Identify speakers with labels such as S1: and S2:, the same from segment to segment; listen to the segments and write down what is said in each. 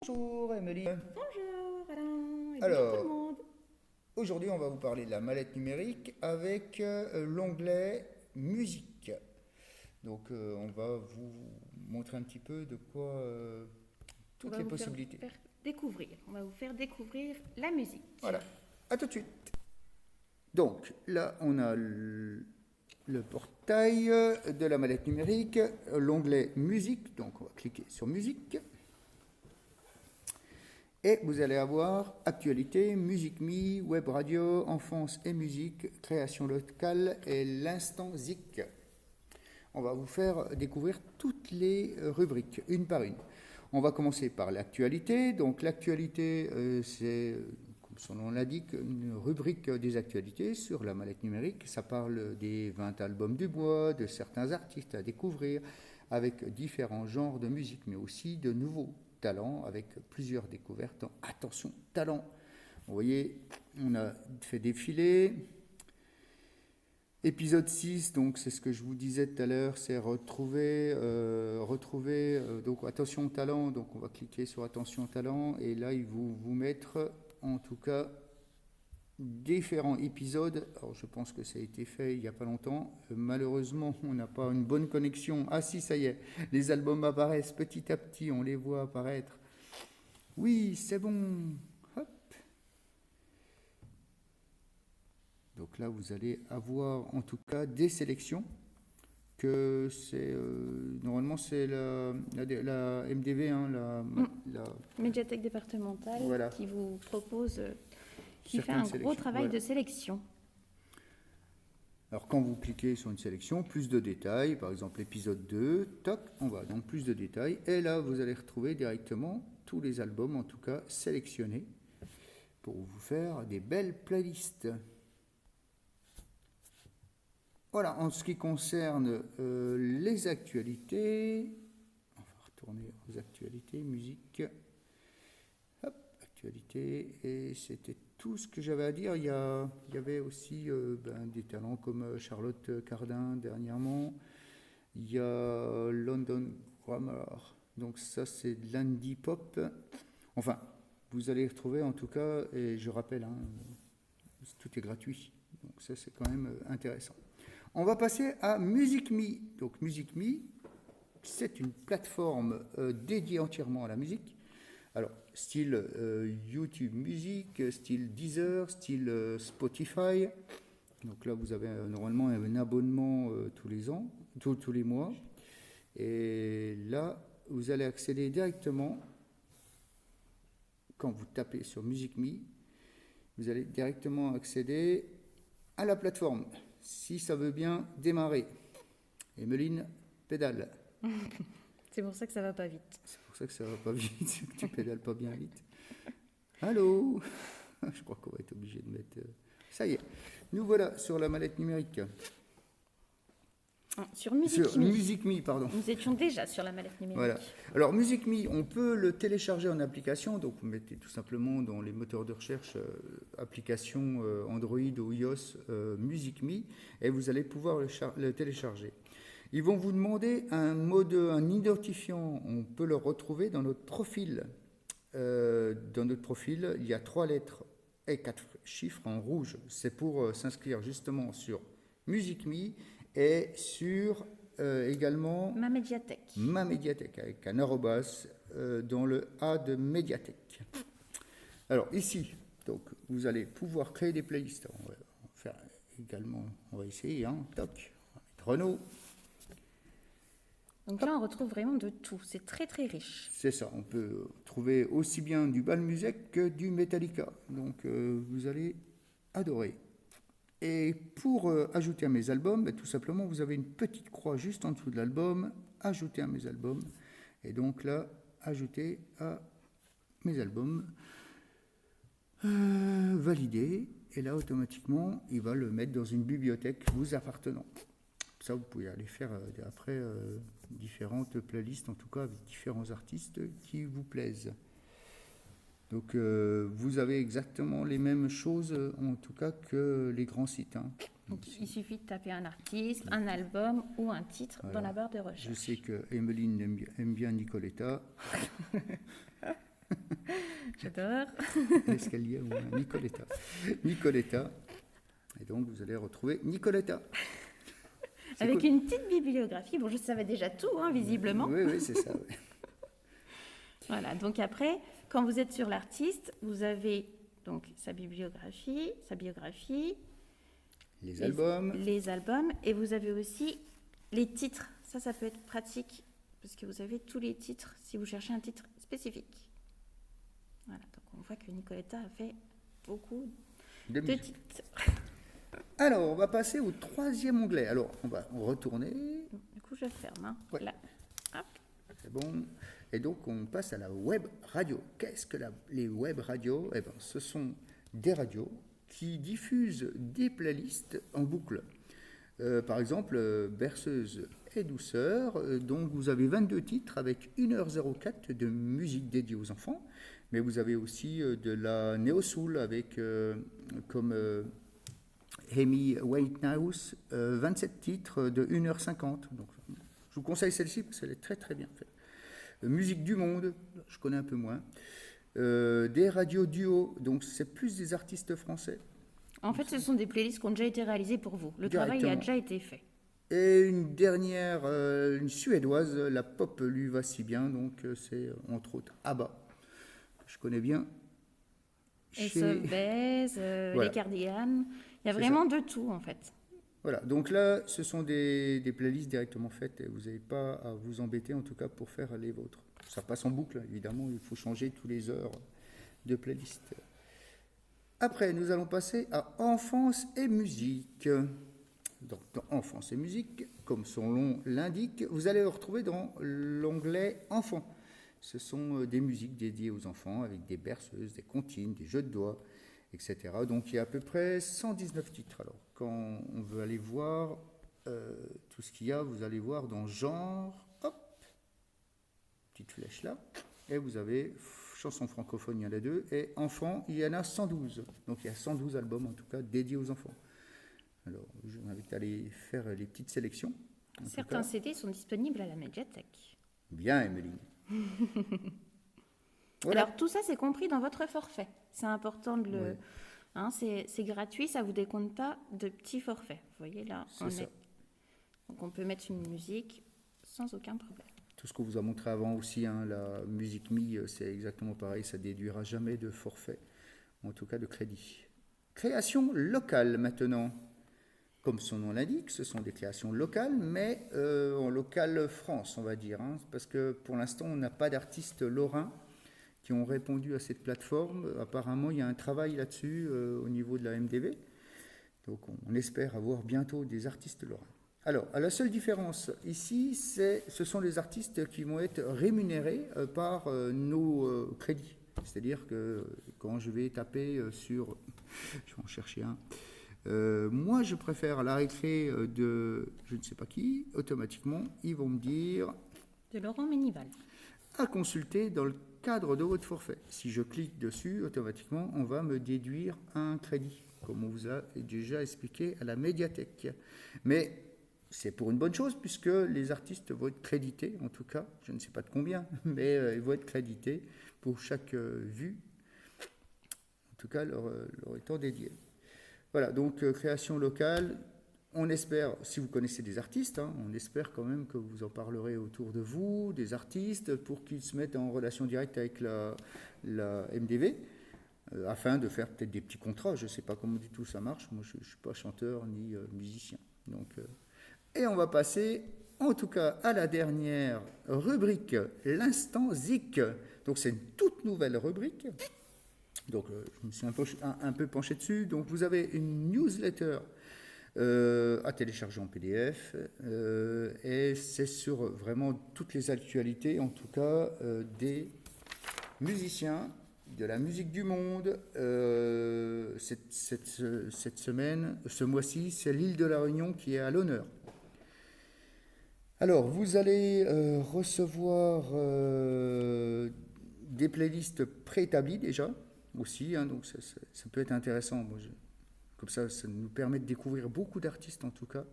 S1: Bonjour Emelie.
S2: Bonjour Alain et bonjour tout le
S1: Alors,
S2: monde.
S1: aujourd'hui on va vous parler de la mallette numérique avec l'onglet musique. Donc on va vous montrer un petit peu de quoi
S2: On
S1: toutes
S2: va
S1: les
S2: vous faire,
S1: possibilités.
S2: faire découvrir. On va vous faire découvrir la musique.
S1: Voilà, à tout de suite. Donc là on a le portail de la mallette numérique, l'onglet musique. Donc on va cliquer sur musique. Et vous allez avoir actualité, musique me, web radio, enfance et musique, création locale et l'instant zik. On va vous faire découvrir toutes les rubriques, une par une. On va commencer par l'actualité. Donc l'actualité, c'est, comme son nom l'indique, une rubrique des actualités sur la mallette numérique. Ça parle des 20 albums du mois, de certains artistes à découvrir, avec différents genres de musique, mais aussi de nouveaux talents, avec plusieurs découvertes. Attention, talent. Vous voyez, on a fait défiler. Épisode 6, donc c'est ce que je vous disais tout à l'heure, c'est retrouver donc attention au talent, donc on va cliquer sur attention au talent et là il va vous mettre en tout cas différents épisodes. Alors je pense que ça a été fait il n'y a pas longtemps. Malheureusement on n'a pas une bonne connexion. Ah si, ça y est, les albums apparaissent petit à petit, on les voit apparaître. Oui, c'est bon. Hop. Donc là vous allez avoir en tout cas des sélections. Que c'est normalement c'est la MDV, hein,
S2: Mm.
S1: la-
S2: Médiathèque départementale
S1: voilà,
S2: qui vous propose, qui fait
S1: certaines
S2: un gros
S1: sélections.
S2: travail
S1: Voilà.
S2: de sélection.
S1: Alors quand vous cliquez sur une sélection, plus de détails, par exemple épisode 2, toc, on va dans plus de détails, et là vous allez retrouver directement tous les albums, en tout cas sélectionnés, pour vous faire des belles playlists. Voilà, en ce qui concerne les actualités, on va retourner aux actualités, musique. Hop, actualité, et c'était tout ce que j'avais à dire. Il y avait aussi des talents comme Charlotte Cardin dernièrement. Il y a London Grammar, donc ça c'est de l'indie pop. Enfin, vous allez retrouver en tout cas, et je rappelle, hein, tout est gratuit, donc ça c'est quand même intéressant. On va passer à Music Me. Donc Music Me, c'est une plateforme dédiée entièrement à la musique. Alors, style YouTube Music, style Deezer, style Spotify. Donc là, vous avez normalement un abonnement tous les ans, tous les mois. Et là, vous allez accéder directement, quand vous tapez sur Music Me, vous allez directement accéder à la plateforme. Si ça veut bien démarrer. Emeline, pédale.
S2: C'est pour ça que ça va pas vite.
S1: C'est pour ça que ça va pas vite, c'est que tu pédales pas bien vite. Allô. Je crois qu'on va être obligé de mettre... Ça y est, nous voilà sur la mallette numérique.
S2: Sur Music
S1: Sur
S2: Me,
S1: Music Me, pardon.
S2: nous étions déjà sur la mallette numérique.
S1: Voilà. Alors, Music Me, on peut le télécharger en application. Donc, vous mettez tout simplement dans les moteurs de recherche application Android ou iOS Music Me et vous allez pouvoir le télécharger. Ils vont vous demander un identifiant. On peut le retrouver dans notre profil. Dans notre profil, il y a 3 lettres et 4 chiffres en rouge. C'est pour s'inscrire justement sur Music Me et sur également
S2: Ma médiathèque.
S1: ma médiathèque avec un arrobas dans le A de médiathèque. Alors ici, donc, vous allez pouvoir créer des playlists. On va faire également, on va essayer, hein, toc, on va mettre Renault.
S2: Donc là, on retrouve vraiment de tout. C'est très très riche.
S1: C'est ça, on peut trouver aussi bien du Balmusec que du Metallica. Donc vous allez adorer. Et pour ajouter à mes albums, tout simplement, vous avez une petite croix juste en dessous de l'album, ajouter à mes albums. Et donc là, ajouter à mes albums, valider. Et là, automatiquement, il va le mettre dans une bibliothèque vous appartenant. Ça, vous pouvez aller faire après différentes playlists, en tout cas avec différents artistes qui vous plaisent. Donc vous avez exactement les mêmes choses, en tout cas, que les grands sites. Hein.
S2: Donc, il suffit de taper un artiste, un album ou un titre dans la barre de recherche.
S1: Je sais que Emeline aime bien Nicoletta.
S2: J'adore.
S1: L'escalier ou un Nicoletta. Nicoletta. Et donc, vous allez retrouver Nicoletta. C'est
S2: Avec
S1: cool.
S2: une petite bibliographie. Bon, je savais déjà tout, hein, visiblement.
S1: Oui, c'est ça. Oui.
S2: Voilà, donc après, quand vous êtes sur l'artiste, vous avez donc sa biographie,
S1: Les albums.
S2: les albums, et vous avez aussi les titres. Ça peut être pratique, parce que vous avez tous les titres, si vous cherchez un titre spécifique. Voilà, donc on voit que Nicoletta a fait beaucoup
S1: de
S2: de
S1: musique.
S2: titres.
S1: Alors, on va passer au 3e onglet. Alors, on va retourner.
S2: Du coup, je ferme. Hein.
S1: Ouais.
S2: Là. Hop.
S1: C'est bon. Et donc, on passe à la web radio. Qu'est-ce que les web radios? Eh ben, ce sont des radios qui diffusent des playlists en boucle. Par exemple, Berceuse et Douceur. Donc, vous avez 22 titres avec 1h04 de musique dédiée aux enfants. Mais vous avez aussi de la néo-soul avec, comme Amy Winehouse, 27 titres de 1h50. Donc, je vous conseille celle-ci parce qu'elle est très très bien faite. Musique du monde, je connais un peu moins. Des radios duo, donc c'est plus des artistes français.
S2: En fait, ce sont des playlists qui ont déjà été réalisées pour vous. Le travail a déjà été fait.
S1: Et une dernière, une suédoise, la pop lui va si bien, donc c'est entre autres ABBA, que je connais bien.
S2: Et Solvez,
S1: Voilà.
S2: les Cardigans, il y a
S1: C'est
S2: vraiment de tout en fait.
S1: Voilà, donc là, ce sont des playlists directement faites et vous n'avez pas à vous embêter en tout cas pour faire les vôtres. Ça passe en boucle, évidemment, il faut changer tous les heures de playlist. Après, nous allons passer à enfance et musique. Donc, dans enfance et musique, comme son nom l'indique, vous allez le retrouver dans l'onglet enfants. Ce sont des musiques dédiées aux enfants avec des berceuses, des comptines, des jeux de doigts, etc. Donc il y a à peu près 119 titres. Alors quand on veut aller voir tout ce qu'il y a, vous allez voir dans genre, hop, petite flèche là, et vous avez chansons francophones, il y en a 2, et enfants, il y en a 112. Donc il y a 112 albums en tout cas dédiés aux enfants. Alors je vous invite à aller faire les petites sélections.
S2: Certains CD sont disponibles à la médiathèque.
S1: Bien, Emeline. Voilà.
S2: Alors tout ça, c'est compris dans votre forfait. C'est important de le...
S1: Ouais.
S2: Hein, c'est gratuit, ça ne vous décompte pas de petits forfaits. Vous voyez là,
S1: C'est ça.
S2: Donc on peut mettre une musique sans aucun problème.
S1: Tout ce qu'on vous a montré avant aussi, hein, la musique Mi, c'est exactement pareil, ça déduira jamais de forfait, en tout cas de crédit. Création locale maintenant. Comme son nom l'indique, ce sont des créations locales, mais en local France, on va dire, hein, parce que pour l'instant, on n'a pas d'artistes lorrains qui ont répondu à cette plateforme. Apparemment, il y a un travail là-dessus au niveau de la MDV. Donc, on espère avoir bientôt des artistes lorrains. Alors, la seule différence ici, ce sont les artistes qui vont être rémunérés par nos crédits. C'est-à-dire que quand je vais taper sur... Je vais en chercher un. Moi, je préfère la récré de je ne sais pas qui. Automatiquement, ils vont me dire...
S2: De Laurent Ménival.
S1: À consulter dans le cadre de votre forfait. Si je clique dessus, automatiquement, on va me déduire un crédit, comme on vous a déjà expliqué à la médiathèque. Mais c'est pour une bonne chose, puisque les artistes vont être crédités, en tout cas, je ne sais pas de combien, mais ils vont être crédités pour chaque vue, en tout cas leur étant dédié. Voilà, donc création locale. On espère, si vous connaissez des artistes, hein, on espère quand même que vous en parlerez autour de vous, des artistes, pour qu'ils se mettent en relation directe avec la MDV, afin de faire peut-être des petits contrats. Je ne sais pas comment du tout ça marche. Moi, je ne suis pas chanteur ni musicien. Donc, et on va passer, en tout cas, à la dernière rubrique, l'instant Zik. Donc, c'est une toute nouvelle rubrique. Donc, je me suis un peu penché dessus. Donc, vous avez une newsletter à télécharger en PDF et c'est sur vraiment toutes les actualités, en tout cas des musiciens, de la musique du monde. Cette semaine, ce mois-ci, c'est l'île de la Réunion qui est à l'honneur. Alors, vous allez recevoir des playlists préétablies déjà aussi, hein, donc ça peut être intéressant. Moi, comme ça nous permet de découvrir beaucoup d'artistes en tout cas.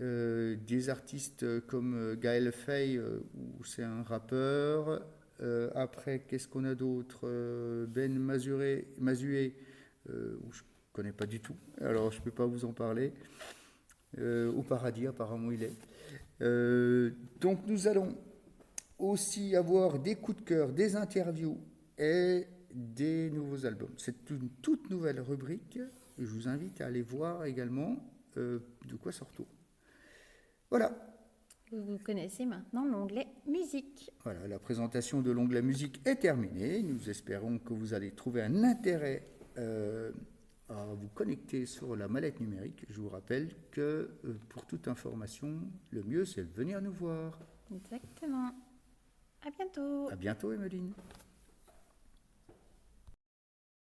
S1: Des artistes comme Gaël Faye, où c'est un rappeur. Après, qu'est-ce qu'on a d'autre? Ben Mazué, où je ne connais pas du tout, alors je ne peux pas vous en parler. Au paradis, apparemment, il est. Donc, nous allons aussi avoir des coups de cœur, des interviews et des nouveaux albums. C'est une toute nouvelle rubrique. Je vous invite à aller voir également de quoi ça retourne. Voilà.
S2: Vous connaissez maintenant l'onglet musique.
S1: Voilà, la présentation de l'onglet musique est terminée. Nous espérons que vous allez trouver un intérêt à vous connecter sur la mallette numérique. Je vous rappelle que pour toute information, le mieux c'est de venir nous voir.
S2: Exactement. À bientôt.
S1: À bientôt, Emeline.